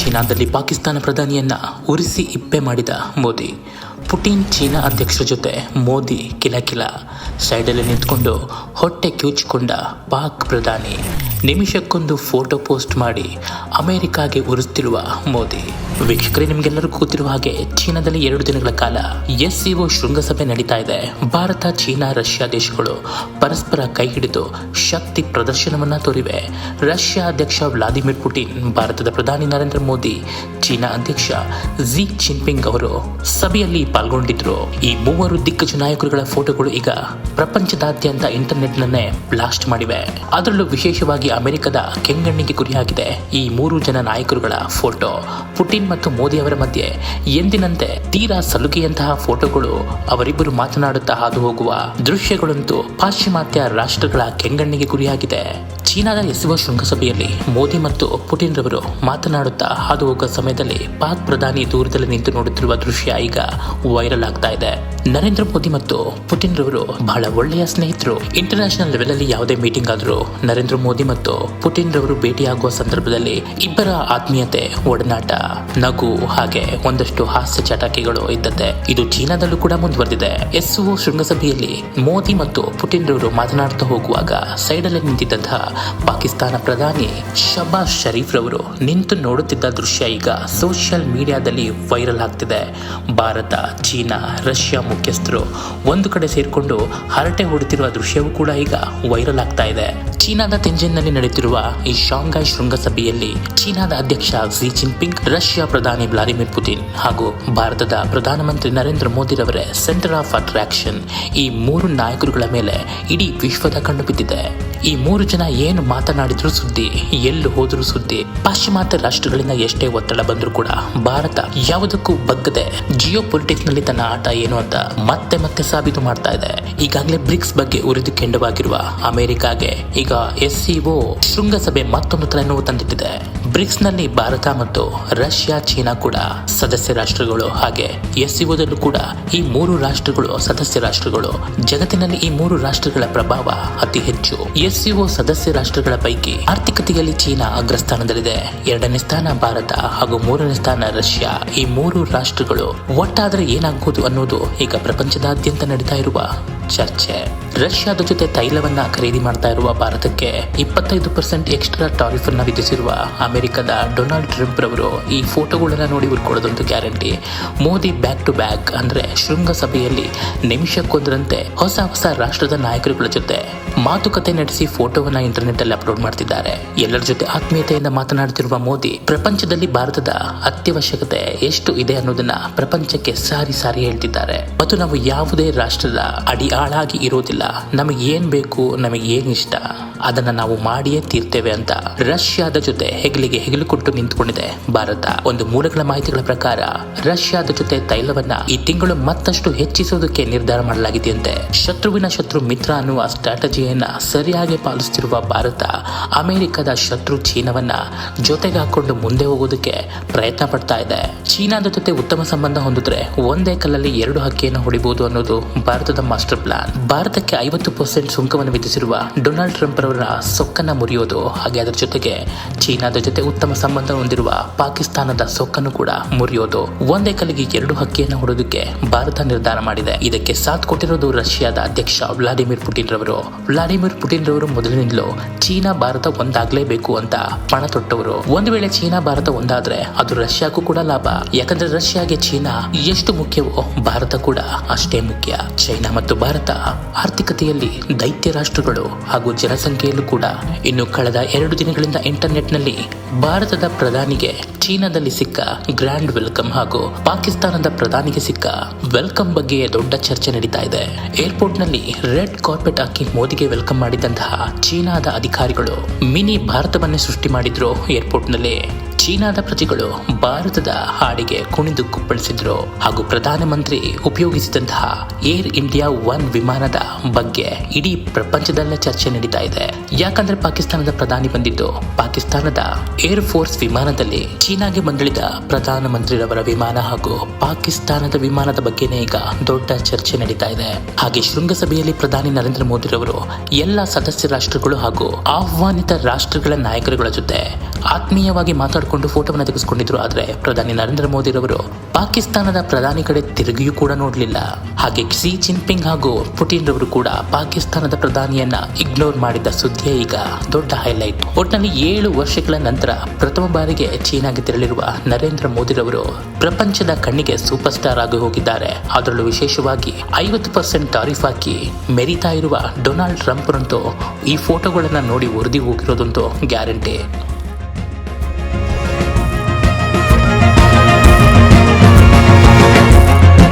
ಚೀನಾದಲ್ಲಿ ಪಾಕಿಸ್ತಾನ ಪ್ರಧಾನಿಯನ್ನ ಉರಿಸಿ ಇಪ್ಪೆ ಮಾಡಿದ Modi. Putin China ಅಧ್ಯಕ್ಷರ ಜೊತೆ ಮೋದಿ ಕಿಲಕಿಲ. ಸೈಡಲ್ಲಿ ನಿಂತ್ಕೊಂಡು ಹೊಟ್ಟೆ ಕಿವುಚಿಕೊಂಡ ಪಾಕ್ ಪ್ರಧಾನಿ. ನಿಮಿಷಕ್ಕೊಂದು ಫೋಟೋ ಪೋಸ್ಟ್ ಮಾಡಿ ಅಮೆರಿಕಾಗೆ ಉರಿಸ್ತಿರುವ ಮೋದಿ. ವೀಕ್ಷಕರೇ, ನಿಮಗೆಲ್ಲರಿಗೂ ಗೊತ್ತಿರುವ ಹಾಗೆ ಚೀನಾದಲ್ಲಿ 2 ದಿನಗಳ ಕಾಲ SCO ಶೃಂಗಸಭೆ ನಡೀತಾ ಇದೆ. ಭಾರತ, ಚೀನಾ, ರಷ್ಯಾ ದೇಶಗಳು ಪರಸ್ಪರ ಕೈ ಹಿಡಿದು ಶಕ್ತಿ ಪ್ರದರ್ಶನವನ್ನ ತೋರಿವೆ. ರಷ್ಯಾ ಅಧ್ಯಕ್ಷ ವ್ಲಾದಿಮಿರ್ ಪುಟಿನ್, ಭಾರತದ ಪ್ರಧಾನಿ ನರೇಂದ್ರ ಮೋದಿ, ಚೀನಾ ಅಧ್ಯಕ್ಷ ಝಿ ಜಿನ್ಪಿಂಗ್ ಅವರು ಸಭೆಯಲ್ಲಿ ಪಾಲ್ಗೊಂಡಿದ್ರು. ಈ ಮೂವರು ದಿಗ್ಗಜ ನಾಯಕರುಗಳ ಫೋಟೋಗಳು ಈಗ ಪ್ರಪಂಚದಾದ್ಯಂತ ಇಂಟರ್ನೆಟ್ನನ್ನೇ ಬ್ಲಾಸ್ಟ್ ಮಾಡಿವೆ. ಅದರಲ್ಲೂ ವಿಶೇಷವಾಗಿ ಅಮೆರಿಕದ ಕೆಂಗಣ್ಣಿಗೆ ಗುರಿಯಾಗಿದೆ ಈ 3 ಜನ ನಾಯಕರುಗಳ ಫೋಟೋ. ಪುಟಿನ್ ಮತ್ತು ಮೋದಿ ಅವರ ಮಧ್ಯೆ ಎಂದಿನಂತೆ ತೀರಾ ಸಲುಗೆಯಂತಹ ಫೋಟೋಗಳು, ಅವರಿಬ್ಬರು ಮಾತನಾಡುತ್ತಾ ಹಾದು ಹೋಗುವ ದೃಶ್ಯಗಳಂತೂ ಪಾಶ್ಚಿಮಾತ್ಯ ರಾಷ್ಟ್ರಗಳ ಕೆಂಗಣ್ಣಿಗೆ ಗುರಿಯಾಗಿದೆ. ಚೀನಾದ SCO ಶೃಂಗಸಭೆಯಲ್ಲಿ ಮೋದಿ ಮತ್ತು ಪುಟಿನ್ ರವರು ಮಾತನಾಡುತ್ತಾ ಹಾದು ಹೋಗುವ ಸಮಯದಲ್ಲಿ ಪಾಕ್ ಪ್ರಧಾನಿ ದೂರದಲ್ಲಿ ನಿಂತು ನೋಡುತ್ತಿರುವ ದೃಶ್ಯ ಈಗ ವೈರಲ್ ಆಗ್ತಾ ಇದೆ. ನರೇಂದ್ರ ಮೋದಿ ಮತ್ತು ಪುಟಿನ್ ರವರು ಬಹಳ ಒಳ್ಳೆಯ ಸ್ನೇಹಿತರು. ಇಂಟರ್ನ್ಯಾಷನಲ್ ಲೆವೆಲ್ ಅಲ್ಲಿ ಯಾವುದೇ ಮೀಟಿಂಗ್ ಆದ್ರೂ ನರೇಂದ್ರ ಮೋದಿ ಮತ್ತು ಪುಟಿನ್ ರವರು ಭೇಟಿಯಾಗುವ ಸಂದರ್ಭದಲ್ಲಿ ಇಬ್ಬರ ಆತ್ಮೀಯತೆ, ಒಡನಾಟ, ನಗು ಹಾಗೆ ಒಂದಷ್ಟು ಹಾಸ್ಯ ಚಟಾಕಿಗಳು ಇದ್ದದ್ದೇ. ಇದು ಚೀನಾದಲ್ಲೂ ಕೂಡ ಮುಂದುವರೆದಿದೆ. SCO ಶೃಂಗಸಭೆಯಲ್ಲಿ ಮೋದಿ ಮತ್ತು ಪುಟಿನ್ ರವರು ಮಾತನಾಡುತ್ತಾ ಹೋಗುವಾಗ ಸೈಡಲ್ಲಿ ನಿಂತಿದ್ದಂತಹ ಪಾಕಿಸ್ತಾನ ಪ್ರಧಾನಿ ಶಹಬಾಜ್ ಶರೀಫ್ ರವರು ನಿಂತು ನೋಡುತ್ತಿದ್ದ ದೃಶ್ಯ ಈಗ ಸೋಷಿಯಲ್ ಮೀಡಿಯಾದಲ್ಲಿ ವೈರಲ್ ಆಗ್ತಿದೆ. ಭಾರತ, ಚೀನಾ, ರಷ್ಯಾ ಮುಖ್ಯಸ್ಥರು ಒಂದು ಕಡೆ ಸೇರಿಕೊಂಡು ಹರಟೆ ಹೊಡುತ್ತಿರುವ ದೃಶ್ಯವೂ ಕೂಡ ಈಗ ವೈರಲ್ ಆಗ್ತಾ ಇದೆ. ಚೀನಾದ ತೆಂಜಿನ್ನಲ್ಲಿ ನಡೆಯುತ್ತಿರುವ ಈ ಶಾಂಘೈ ಶೃಂಗಸಭೆಯಲ್ಲಿ ಚೀನಾದ ಅಧ್ಯಕ್ಷ ಝಿ ಜಿನ್ಪಿಂಗ್, ರಷ್ಯಾ ಪ್ರಧಾನಿ ವ್ಲಾದಿಮಿರ್ ಪುಟಿನ್ ಹಾಗೂ ಭಾರತದ ಪ್ರಧಾನಮಂತ್ರಿ ನರೇಂದ್ರ ಮೋದಿ ರವರೇ ಸೆಂಟರ್ ಆಫ್ ಅಟ್ರಾಕ್ಷನ್. ಈ 3 ನಾಯಕರುಗಳ ಮೇಲೆ ಇಡೀ ವಿಶ್ವದ ಕಣ್ಣು ಬಿದ್ದಿದೆ. ಈ 3 ಜನ ಏನು ಮಾತನಾಡಿದ್ರು ಸುದ್ದಿ, ಎಲ್ಲೂ ಹೋದ್ರು ಸುದ್ದಿ. ಪಾಶ್ಚಿಮಾತ್ಯ ರಾಷ್ಟ್ರಗಳಿಂದ ಎಷ್ಟೇ ಒತ್ತಡ ಬಂದರೂ ಕೂಡ ಭಾರತ ಯಾವುದಕ್ಕೂ ಬಗ್ಗದೆ ಜಿಯೋ ಪೊಲಿಟಿಕ್ಸ್ ನಲ್ಲಿ ತನ್ನ ಆಟ ಏನು ಅಂತ ಮತ್ತೆ ಮತ್ತೆ ಸಾಬೀತು ಮಾಡ್ತಾ ಇದೆ. ಈಗಾಗಲೇ ಬ್ರಿಕ್ಸ್ ಬಗ್ಗೆ ಉರಿದು ಕೆಂಡವಾಗಿರುವ ಅಮೆರಿಕಾಗೆ ಈಗ SCO ಶೃಂಗಸಭೆ ಮತ್ತೊಂದು ತಲೆನೋವು ತಂದಿಟ್ಟಿದೆ. ಬ್ರಿಕ್ಸ್ ನಲ್ಲಿ ಭಾರತ ಮತ್ತು ರಷ್ಯಾ, ಚೀನಾ ಕೂಡ ಸದಸ್ಯ ರಾಷ್ಟ್ರಗಳು. ಹಾಗೆ SCOದಲ್ಲೂ ಕೂಡ ಈ 3 ರಾಷ್ಟ್ರಗಳು ಸದಸ್ಯ ರಾಷ್ಟ್ರಗಳು. ಜಗತ್ತಿನಲ್ಲಿ ಈ 3 ರಾಷ್ಟ್ರಗಳ ಪ್ರಭಾವ ಅತಿ ಹೆಚ್ಚು. SCO ಸದಸ್ಯ ರಾಷ್ಟ್ರಗಳ ಪೈಕಿ ಆರ್ಥಿಕತೆಯಲ್ಲಿ ಚೀನಾ ಅಗ್ರಸ್ಥಾನದಲ್ಲಿದೆ. 2ನೇ ಸ್ಥಾನ ಭಾರತ ಹಾಗೂ 3ನೇ ಸ್ಥಾನ ರಷ್ಯಾ. ಈ 3 ರಾಷ್ಟ್ರಗಳು ಒಟ್ಟಾದರೆ ಏನಾಗಬಹುದು ಅನ್ನೋದು ಈಗ ಪ್ರಪಂಚದಾದ್ಯಂತ ನಡೀತಾ ಇರುವ ಚರ್ಚೆ. ರಷ್ಯಾದ ಜೊತೆ ತೈಲವನ್ನ ಖರೀದಿ ಮಾಡ್ತಾ ಇರುವ ಭಾರತಕ್ಕೆ 25% ಎಕ್ಸ್ಟ್ರಾ ಟಾರಿಫ್ ಅನ್ನ ವಿಧಿಸಿರುವ ಅಮೆರಿಕದ ಡೊನಾಲ್ಡ್ ಟ್ರಂಪ್ ರವರು ಈ ಫೋಟೋಗಳನ್ನ ನೋಡಿ ಉಳ್ಕೊಳ್ಳೋದಂತೂ guarantee. Modi back to back ಅಂದ್ರೆ ಶೃಂಗಸಭೆಯಲ್ಲಿ ನಿಮಿಷಕ್ಕೊಂದರಂತೆ ಹೊಸ ರಾಷ್ಟ್ರದ ನಾಯಕರುಗಳ ಜೊತೆ ಮಾತುಕತೆ ನಡೆಸಿ ಫೋಟೋವನ್ನ ಇಂಟರ್ನೆಟ್ ಅಲ್ಲಿ ಅಪ್ಲೋಡ್ ಮಾಡ್ತಿದ್ದಾರೆ. ಎಲ್ಲರ ಜೊತೆ ಆತ್ಮೀಯತೆಯಿಂದ ಮಾತನಾಡುತ್ತಿರುವ ಮೋದಿ ಪ್ರಪಂಚದಲ್ಲಿ ಭಾರತದ ಅತ್ಯವಶ್ಯಕತೆ ಎಷ್ಟು ಇದೆ ಅನ್ನೋದನ್ನ ಪ್ರಪಂಚಕ್ಕೆ ಸಾರಿ ಹೇಳ್ತಿದ್ದಾರೆ. ಮತ್ತು ನಾವು ಯಾವುದೇ ರಾಷ್ಟ್ರದ ಅಡಿಯಾಳಾಗಿ ಇರೋದಿಲ್ಲ. ನಮಗೆ ಏನ್ ಬೇಕು, ನಮಗೆ ಏನ್ ಇಷ್ಟ ಅದನ್ನ ನಾವು ಮಾಡಿಯೇ ತೀರ್ತೇವೆ ಅಂತ ರಷ್ಯಾದ ಜೊತೆ ಹೆಗಲಿಗೆ ಹೆಗಲು ಕೊಟ್ಟು ನಿಂತುಕೊಂಡಿದೆ ಭಾರತ. ಒಂದು ಮೂಲಗಳ ಮಾಹಿತಿಗಳ ಪ್ರಕಾರ ರಷ್ಯಾದ ಜೊತೆ ತೈಲವನ್ನ ಈ ತಿಂಗಳು ಮತ್ತಷ್ಟು ಹೆಚ್ಚಿಸೋದಕ್ಕೆ ನಿರ್ಧಾರ ಮಾಡಲಾಗಿದೆಯಂತೆ. ಶತ್ರುವಿನ ಶತ್ರು ಮಿತ್ರ ಅನ್ನುವ ಸ್ಟ್ರಾಟಜಿಯನ್ನ ಸರಿಯಾಗಿ ಪಾಲಿಸುತ್ತಿರುವ ಭಾರತ ಅಮೆರಿಕದ ಶತ್ರು ಚೀನಾವನ್ನ ಜೊತೆಗೆ ಹಾಕೊಂಡು ಮುಂದೆ ಹೋಗೋದಕ್ಕೆ ಪ್ರಯತ್ನ ಪಡ್ತಾ ಇದೆ. ಚೀನಾದ ಜೊತೆ ಉತ್ತಮ ಸಂಬಂಧ ಹೊಂದಿದ್ರೆ ಒಂದೇ ಕಲ್ಲಲ್ಲಿ 2 ಹಕ್ಕಿಯನ್ನು ಹೊಡಿಬಹುದು ಅನ್ನೋದು ಭಾರತದ ಮಾಸ್ಟರ್ ಪ್ಲಾನ್. ಭಾರತಕ್ಕೆ 50% ಸುಂಕವನ್ನು ವಿಧಿಸಿರುವ ಡೊನಾಲ್ಡ್ ಟ್ರಂಪ್ ರವರ ಸೊಕ್ಕನ್ನ ಮುರಿಯೋದು, ಹಾಗೆ ಅದರ ಜೊತೆಗೆ ಚೀನಾದ ಜೊತೆ ಉತ್ತಮ ಸಂಬಂಧ ಹೊಂದಿರುವ ಪಾಕಿಸ್ತಾನದ ಸೊಕ್ಕನ್ನು ಕೂಡ ಮುರಿಯೋದು. ಒಂದೇ ಕಲ್ಲಿಗೆ 2 ಹಕ್ಕಿಯನ್ನು ಹೊಡೋದಕ್ಕೆ ಭಾರತ ನಿರ್ಧಾರ ಮಾಡಿದೆ. ಇದಕ್ಕೆ ಸಾಥ್ ಕೊಟ್ಟಿರೋದು ರಷ್ಯಾದ ಅಧ್ಯಕ್ಷ ವ್ಲಾದಿಮಿರ್ ಪುಟಿನ್ ರವರು. ವ್ಲಾದಿಮಿರ್ ಪುಟಿನ್ ರವರು ಮೊದಲಿನಿಂದಲೂ ಚೀನಾ ಭಾರತ ಒಂದಾಗಲೇಬೇಕು ಅಂತ ಪಣ ತೊಟ್ಟವರು. ಒಂದು ವೇಳೆ ಚೀನಾ ಭಾರತ ಒಂದಾದ್ರೆ ಅದು ರಷ್ಯಾಗೂ ಕೂಡ ಲಾಭ. ಯಾಕಂದ್ರೆ ರಷ್ಯಾಗೆ ಚೀನಾ ಎಷ್ಟು ಮುಖ್ಯವೋ ಭಾರತ ಕೂಡ ಅಷ್ಟೇ ಮುಖ್ಯ. ಚೈನಾ ಮತ್ತು ಭಾರತ ಆರ್ಥಿಕತೆಯಲ್ಲಿ ದೈತ್ಯ ರಾಷ್ಟ್ರಗಳು ಹಾಗೂ ಜನಸಂಖ್ಯೆಯಲ್ಲೂ ಕೂಡ. ಇನ್ನು ಕಳೆದ 2 ದಿನಗಳಿಂದ ಇಂಟರ್ನೆಟ್ ನಲ್ಲಿ ಭಾರತದ ಪ್ರಧಾನಿಗೆ ಚೀನಾದಲ್ಲಿ ಸಿಕ್ಕ ಗ್ರ್ಯಾಂಡ್ ವೆಲ್ಕಮ್ ಹಾಗೂ ಪಾಕಿಸ್ತಾನದ ಪ್ರಧಾನಿಗೆ ಸಿಕ್ಕ ವೆಲ್ಕಮ್ ಬಗ್ಗೆ ದೊಡ್ಡ ಚರ್ಚೆ ನಡೀತಾ ಇದೆ. ಏರ್ಪೋರ್ಟ್ ನಲ್ಲಿ ರೆಡ್ ಕಾರ್ಪೆಟ್ ಹಾಕಿ ಮೋದಿಗೆ ವೆಲ್ಕಮ್ ಮಾಡಿದಂತಹ ಚೀನಾದ ಅಧಿಕಾರಿಗಳು ಮಿನಿ ಭಾರತವನ್ನೇ ಸೃಷ್ಟಿ ಮಾಡಿದ್ರು. ಏರ್ಪೋರ್ಟ್ ನಲ್ಲಿ ಚೀನಾದ ಪ್ರಜೆಗಳು ಭಾರತದ ಹಾಡಿಗೆ ಕುಣಿದು ಕುಪ್ಪಳಿಸಿದ್ರು ಹಾಗೂ ಪ್ರಧಾನಮಂತ್ರಿ ಉಪಯೋಗಿಸಿದಂತಹ ಏರ್ ಇಂಡಿಯಾ 1 ವಿಮಾನದ ಬಗ್ಗೆ ಇಡೀ ಪ್ರಪಂಚದಲ್ಲೇ ಚರ್ಚೆ ನಡೀತಾ ಇದೆ. ಯಾಕಂದ್ರೆ ಪಾಕಿಸ್ತಾನದ ಪ್ರಧಾನಿ ಬಂದಿದ್ದು ಪಾಕಿಸ್ತಾನದ ಏರ್ ಫೋರ್ಸ್ ವಿಮಾನದಲ್ಲಿ ಚೀನಾಗೆ ಬಂದಿಳಿದ ಪ್ರಧಾನಮಂತ್ರಿರವರ ವಿಮಾನ ಹಾಗೂ ಪಾಕಿಸ್ತಾನದ ವಿಮಾನದ ಬಗ್ಗೆನೇ ಈಗ ದೊಡ್ಡ ಚರ್ಚೆ ನಡೀತಾ ಇದೆ. ಹಾಗೆ ಶೃಂಗಸಭೆಯಲ್ಲಿ ಪ್ರಧಾನಿ ನರೇಂದ್ರ ಮೋದಿ ರವರು ಎಲ್ಲ ಸದಸ್ಯ ರಾಷ್ಟ್ರಗಳು ಹಾಗೂ ಆಹ್ವಾನಿತ ರಾಷ್ಟ್ರಗಳ ನಾಯಕರುಗಳ ಜೊತೆ ಆತ್ಮೀಯವಾಗಿ ಮಾತಾಡಿಕೊಂಡು ಫೋಟೋವನ್ನು ತೆಗೆಸಿಕೊಂಡಿದ್ರು. ಆದರೆ ಪ್ರಧಾನಿ ನರೇಂದ್ರ ಮೋದಿ ರವರು ಪಾಕಿಸ್ತಾನದ ಪ್ರಧಾನಿ ಕಡೆ ತಿರುಗಿಯೂ ಕೂಡ ನೋಡಲಿಲ್ಲ. ಹಾಗೆ ಕ್ಸಿ ಜಿನ್ಪಿಂಗ್ ಹಾಗೂ ಪುಟಿನ್ ರವರು ಕೂಡ ಪಾಕಿಸ್ತಾನದ ಪ್ರಧಾನಿಯನ್ನ ಇಗ್ನೋರ್ ಮಾಡಿದ ಸುದ್ದಿಯೇ ಈಗ ದೊಡ್ಡ ಹೈಲೈಟ್. ಒಟ್ಟಿನಲ್ಲಿ 7 ವರ್ಷಗಳ ನಂತರ ಪ್ರಥಮ ಬಾರಿಗೆ ಚೀನಾಗೆ ತೆರಳಿರುವ ನರೇಂದ್ರ ಮೋದಿ ರವರು ಪ್ರಪಂಚದ ಕಣ್ಣಿಗೆ ಸೂಪರ್ ಸ್ಟಾರ್ ಆಗಿ ಹೋಗಿದ್ದಾರೆ. ಅದರಲ್ಲೂ ವಿಶೇಷವಾಗಿ 50% ಟಾರಿಫ್ ಹಾಕಿ ಮೆರಿತಾ ಇರುವ ಡೊನಾಲ್ಡ್ ಟ್ರಂಪ್ ರಂತೂ ಈ ಫೋಟೋಗಳನ್ನ ನೋಡಿ ಉರಿದಿ ಹೋಗಿರೋದಂತೂ ಗ್ಯಾರಂಟಿ.